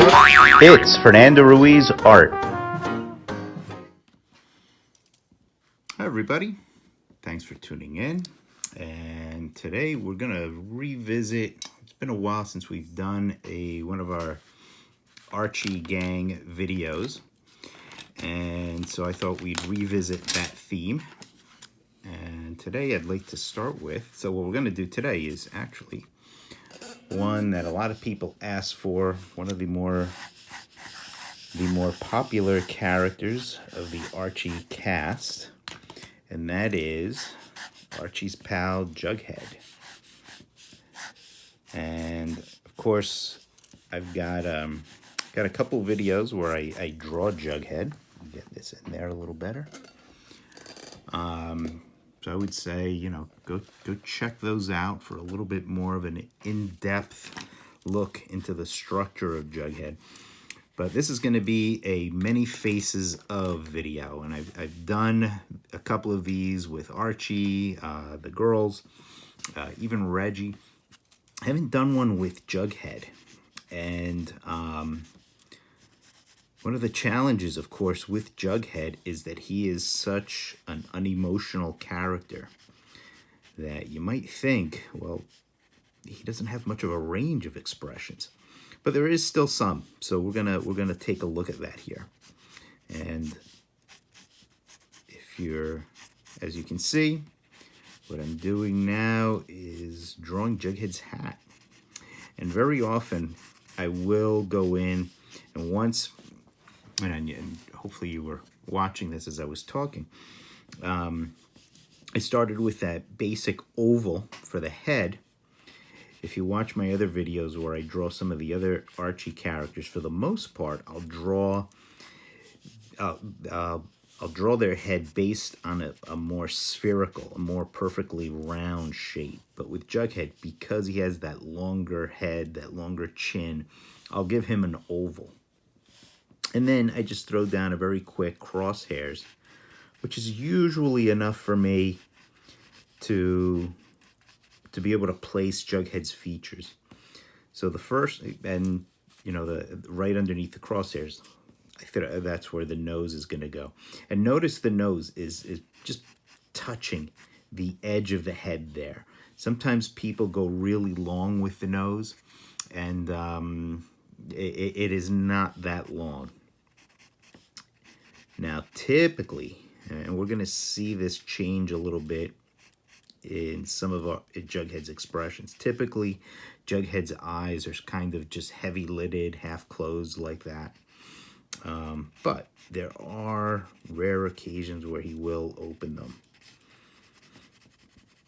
It's Fernando Ruiz Art. Hi everybody, thanks for tuning in. And today we're gonna revisit, it's been a while since we've done one of our Archie gang videos. And so I thought we'd revisit that theme. And today I'd like to start with, so what we're gonna do today is actually one that a lot of people ask for, one of the more popular characters of the Archie cast, and that is Archie's pal Jughead. And of course, I've got a couple videos where I draw Jughead. Get this in there a little better. So I would say, you know, go check those out for a little bit more of an in-depth look into the structure of Jughead. But this is going to be a many faces of video, and I've done a couple of these with Archie, the girls, even Reggie. I haven't done one with Jughead, and one of the challenges, of course, with Jughead is that he is such an unemotional character that you might think, well, he doesn't have much of a range of expressions. But there is still some, so we're gonna take a look at that here. And if you're, as you can see, what I'm doing now is drawing Jughead's hat. And very often I will go in, and once, and hopefully you were watching this as I was talking, I started with that basic oval for the head. If you watch my other videos where I draw some of the other Archie characters, for the most part, I'll draw their head based on a more spherical, a more perfectly round shape. But with Jughead, because he has that longer head, that longer chin, I'll give him an oval. And then I just throw down a very quick crosshairs, which is usually enough for me to be able to place Jughead's features. So the first, and you know, the right underneath the crosshairs, I think that's where the nose is going to go. And notice the nose is just touching the edge of the head there. Sometimes people go really long with the nose, and it is not that long. Now, typically, and we're going to see this change a little bit in some of Jughead's expressions. Typically, Jughead's eyes are kind of just heavy-lidded, half-closed like that. But there are rare occasions where he will open them.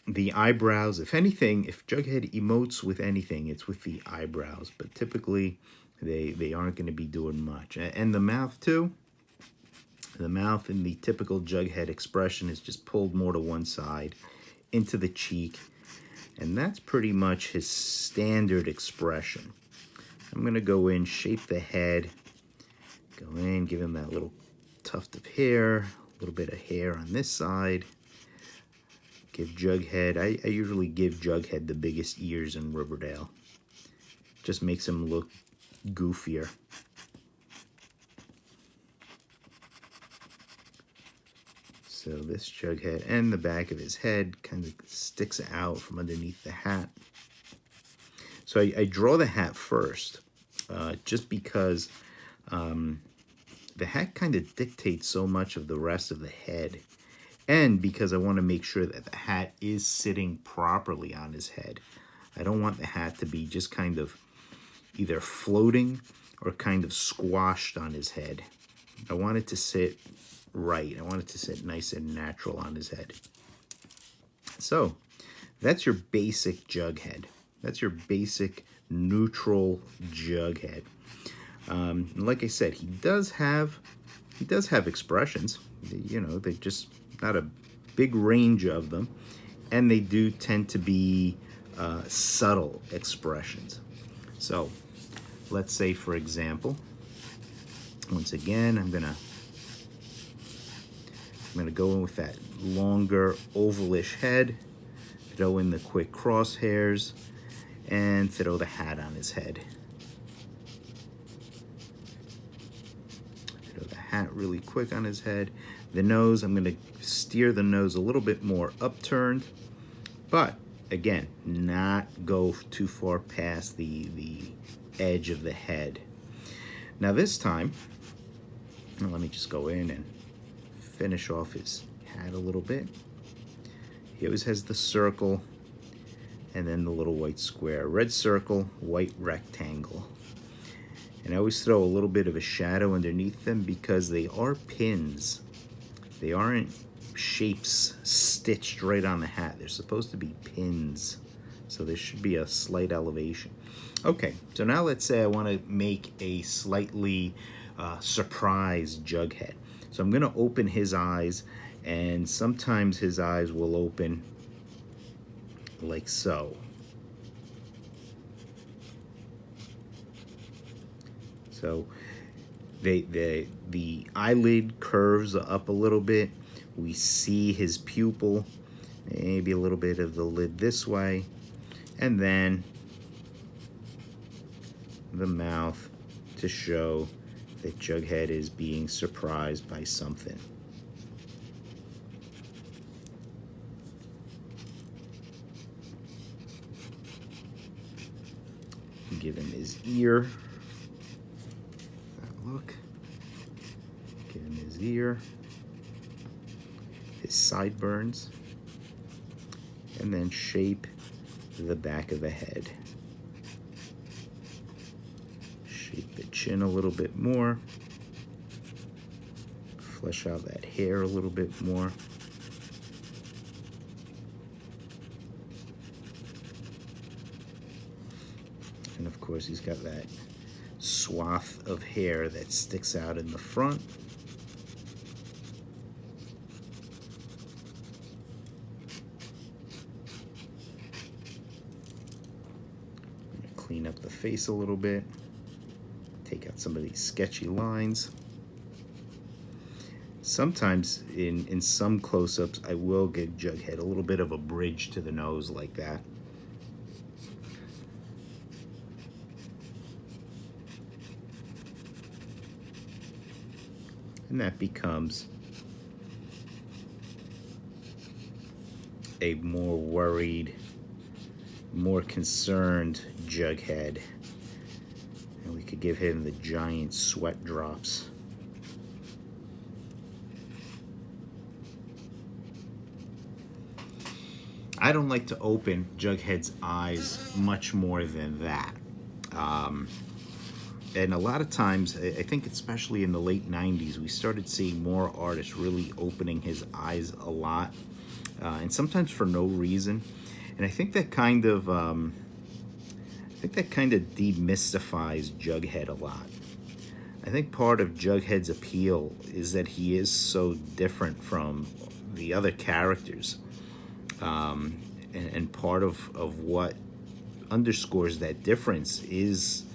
The eyebrows, if anything, if Jughead emotes with anything, it's with the eyebrows. But typically, they aren't going to be doing much. And the mouth, too. The mouth in the typical Jughead expression is just pulled more to one side, into the cheek, and that's pretty much his standard expression. I'm going to go in, shape the head, go in, give him that little tuft of hair, a little bit of hair on this side. Give Jughead, I usually give Jughead the biggest ears in Riverdale. Just makes him look goofier. So this Jughead and the back of his head kind of sticks out from underneath the hat. So I draw the hat first, just because the hat kind of dictates so much of the rest of the head. And because I want to make sure that the hat is sitting properly on his head. I don't want the hat to be just kind of either floating or kind of squashed on his head. I want it to sit right. I want it to sit nice and natural on his head. So that's your basic Jughead. That's your basic neutral Jughead. Like I said, he does have expressions. You know, they're just not a big range of them, and they do tend to be subtle expressions. So let's say, for example, once again, I'm gonna go in with that longer ovalish head, throw in the quick crosshairs, and throw the hat on his head. hat really quick on his head. The nose, I'm going to steer the nose a little bit more upturned, but again, not go too far past the edge of the head. Now this time, let me just go in and finish off his hat a little bit. He always has the circle and then the little white square. Red circle, white rectangle. And I always throw a little bit of a shadow underneath them because they are pins. They aren't shapes stitched right on the hat. They're supposed to be pins. So there should be a slight elevation. Okay, so now let's say I want to make a slightly surprise Jughead. So I'm going to open his eyes, and sometimes his eyes will open like so. So the eyelid curves up a little bit. We see his pupil, maybe a little bit of the lid this way, and then the mouth to show that Jughead is being surprised by something. Give him his ear. Look. Give him his ear. His sideburns. And then shape the back of the head. Shape the chin a little bit more. Flesh out that hair a little bit more. And of course, he's got that swath of hair that sticks out in the front. I'm going to clean up the face a little bit. Take out some of these sketchy lines. Sometimes in some close-ups, I will give Jughead a little bit of a bridge to the nose like that. And that becomes a more worried, more concerned Jughead. And we could give him the giant sweat drops. I don't like to open Jughead's eyes much more than that. And a lot of times, I think especially in the late 90s, we started seeing more artists really opening his eyes a lot, and sometimes for no reason. And I think that kind of demystifies Jughead a lot. I think part of Jughead's appeal is that he is so different from the other characters, and part of what underscores that difference is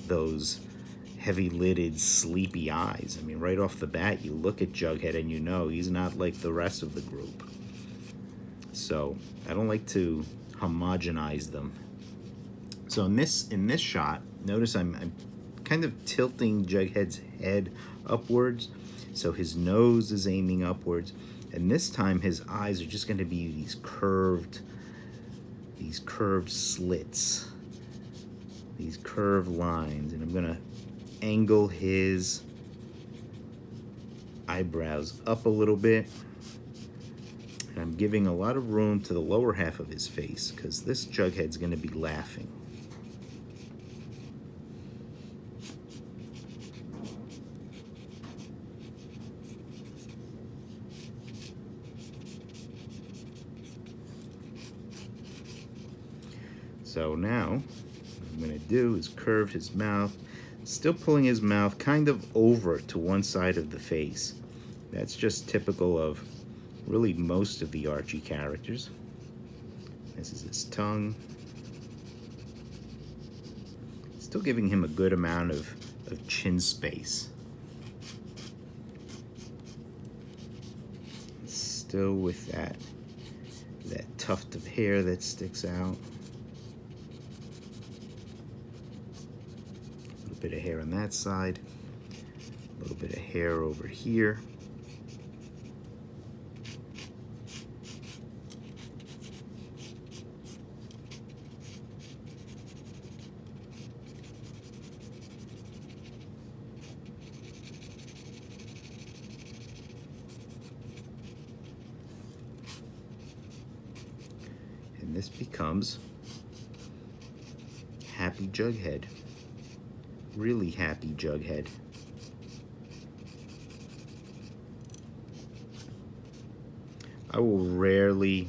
those heavy-lidded, sleepy eyes. I mean, right off the bat, you look at Jughead and you know he's not like the rest of the group. So I don't like to homogenize them. So in this shot, notice I'm kind of tilting Jughead's head upwards, so his nose is aiming upwards, and this time his eyes are just going to be these curved slits, these curved lines, and I'm going to angle his eyebrows up a little bit, and I'm giving a lot of room to the lower half of his face because this Jughead's going to be laughing. So now what I'm going to do is curve his mouth, still pulling his mouth kind of over to one side of the face. That's just typical of really most of the Archie characters. This is his tongue. Still giving him a good amount of chin space. Still with that tuft of hair that sticks out. Bit of hair on that side. A little bit of hair over here. And this becomes Happy Jughead. Really happy Jughead. I will rarely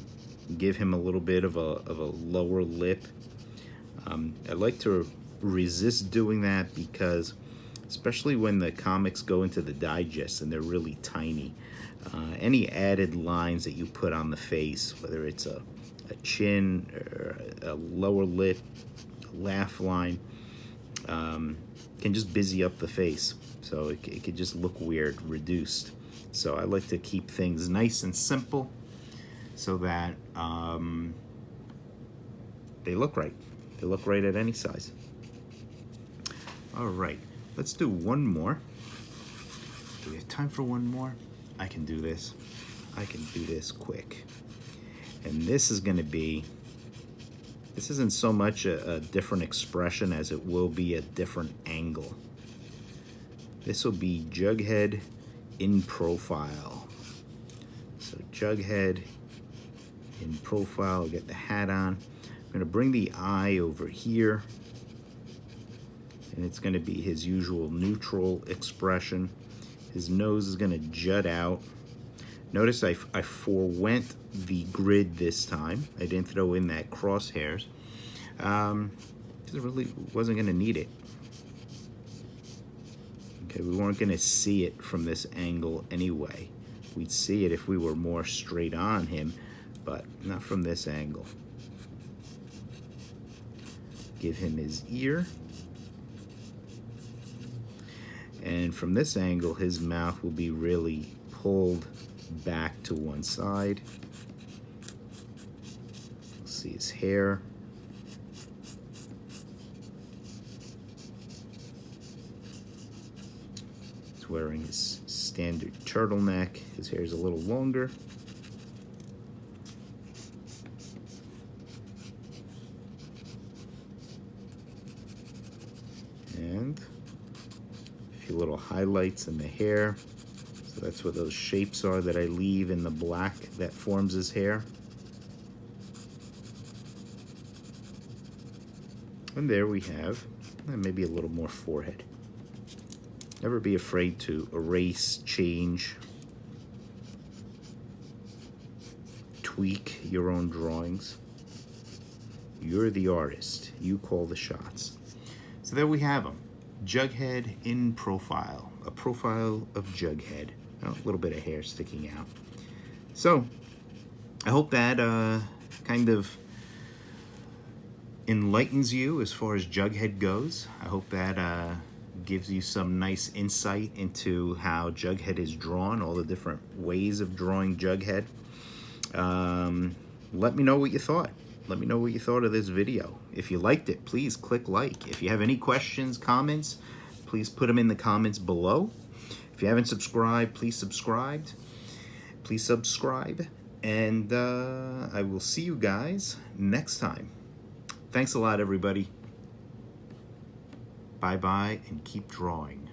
give him a little bit of a lower lip. I like to resist doing that because, especially when the comics go into the digest and they're really tiny, any added lines that you put on the face, whether it's a chin or a lower lip, a laugh line, can just busy up the face. So it could just look weird, reduced. So I like to keep things nice and simple so that they look right. They look right at any size. All right, let's do one more. Do we have time for one more? I can do this. I can do this quick. And this is gonna be, this isn't so much a different expression as it will be a different angle. This will be Jughead in profile. So Jughead in profile, I'll get the hat on. I'm gonna bring the eye over here, and it's gonna be his usual neutral expression. His nose is gonna jut out. Notice I forewent the grid this time. I didn't throw in that crosshairs. Because it really wasn't gonna need it. Okay, we weren't gonna see it from this angle anyway. We'd see it if we were more straight on him, but not from this angle. Give him his ear. And from this angle, his mouth will be really pulled back to one side. See his hair. He's wearing his standard turtleneck. His hair is a little longer. And a few little highlights in the hair. So that's what those shapes are that I leave in the black that forms his hair. And there we have maybe a little more forehead. Never be afraid to erase, change, tweak your own drawings. You're the artist. You call the shots. So there we have them. Jughead in profile. A profile of Jughead. Oh, a little bit of hair sticking out. So I hope that kind of enlightens you as far as Jughead goes. I hope that gives you some nice insight into how Jughead is drawn, all the different ways of drawing Jughead. Let me know what you thought. Let me know what you thought of this video. If you liked it, please click like. If you have any questions, comments, please put them in the comments below. If you haven't subscribed, please subscribe. Please subscribe. And I will see you guys next time. Thanks a lot, everybody. Bye-bye, and keep drawing.